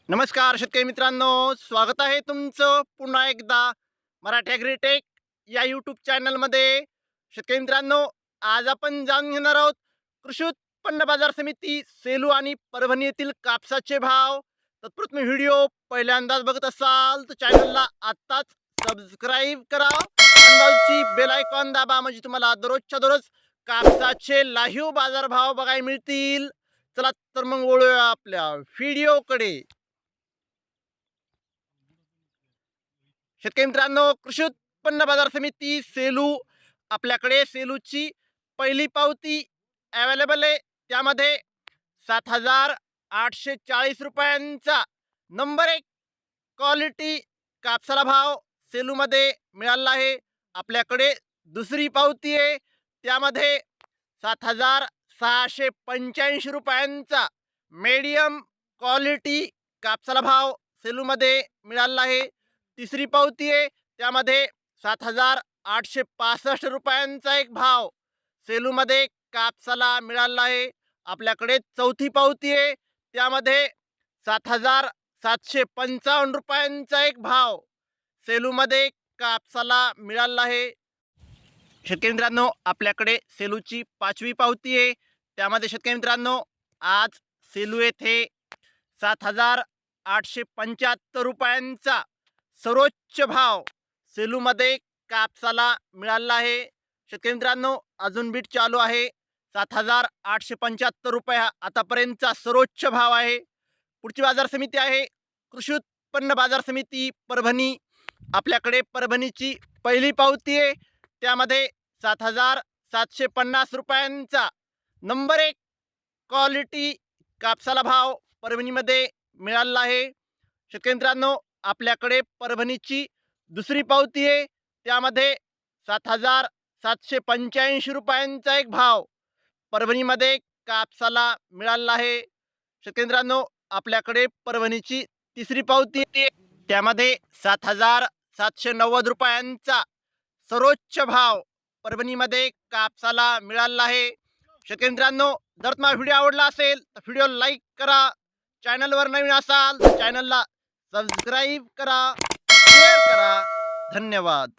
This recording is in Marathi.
नमस्कार शेतकरी मित्रांनो, स्वागत आहे तुमचं पुन्हा एकदा मराठी ॲग्रीटेक या यूट्यूब चॅनलमध्ये. शेतकरी मित्रांनो, आज आपण जाणून घेणार आहोत कृषी उत्पन्न बाजार समिती सेलू आणि परभणी येथील कापसाचे भाव. तत्पूर्वी व्हिडिओ पहिल्यांदाच बघत असाल तर चॅनलला आत्ताच सबस्क्राईब करा आणि बाजूची बेल आयकॉन दाबा, म्हणजे तुम्हाला दररोजच्या दररोज कापसाचे लाईव्ह बाजारभाव बघायला मिळतील. चला तर मग वळूया आपल्या व्हिडिओकडे. शेतकरी मित्रांनो, कृषी उत्पन्न बाजार समिती सेलू, आपल्याकडे सेलूची पहिली पावती अवेलेबल आहे. त्यामध्ये 7,840 रुपयांचा नंबर 1 क्वालिटी कापसाला भाव सेलूमध्ये मिळाला आहे. आपल्याकडे दुसरी पावती आहे, त्यामध्ये 7,685 रुपयांचा मीडियम क्वालिटी कापसाला भाव सेलूमध्ये मिळाला आहे. तिसरी पावती आहे, त्यामध्ये 7,865 रुपयांचा एक भाव सेलूमध्ये कापसाला मिळाला आहे. आपल्याकडे चौथी पावती आहे, त्यामध्ये 7,755 रुपयांचा एक भाव सेलूमध्ये कापसाला मिळाला आहे. शेतकरी मित्रांनो, आपल्याकडे सेलूची पाचवी पावती आहे, त्यामध्ये शेतकरी मित्रांनो आज सेलू येथे 7,875 रुपयांचा सर्वोच्च भाव सेलूमध्ये कापसाला मिळाला आहे. शेतकरी मित्रांनो, अजून बीट चालू आहे. 7,875 रुपये हा आतापर्यंतचा सर्वोच्च भाव आहे. पुढची बाजार समिती आहे कृषी उत्पन्न बाजार समिती परभणी. आपल्याकडे परभणीची पहिली पावती आहे, त्यामध्ये 7,750 रुपयांचा नंबर 1 क्वालिटी कापसाला भाव परभणीमध्ये मिळाला आहे. शेतकरी मित्रांनो, आपल्याकडे परभणीची दुसरी पावती आहे, त्यामध्ये 7,785 रुपयांचा एक भाव परभणीमध्ये कापसाला मिळाला आहे. शेतकरी मित्रांनो, आपल्याकडे परभणीची तिसरी पावती आहे, त्यामध्ये 7,790 रुपयांचा सर्वोच्च भाव परभणीमध्ये कापसाला मिळाला आहे. शेतकरी मित्रांनो, जर तुम्हाला व्हिडिओ आवडला असेल तर व्हिडिओ लाईक करा. चॅनलवर नवीन असाल तर चॅनलला सबस्क्राईब करा, शेअर करा. धन्यवाद.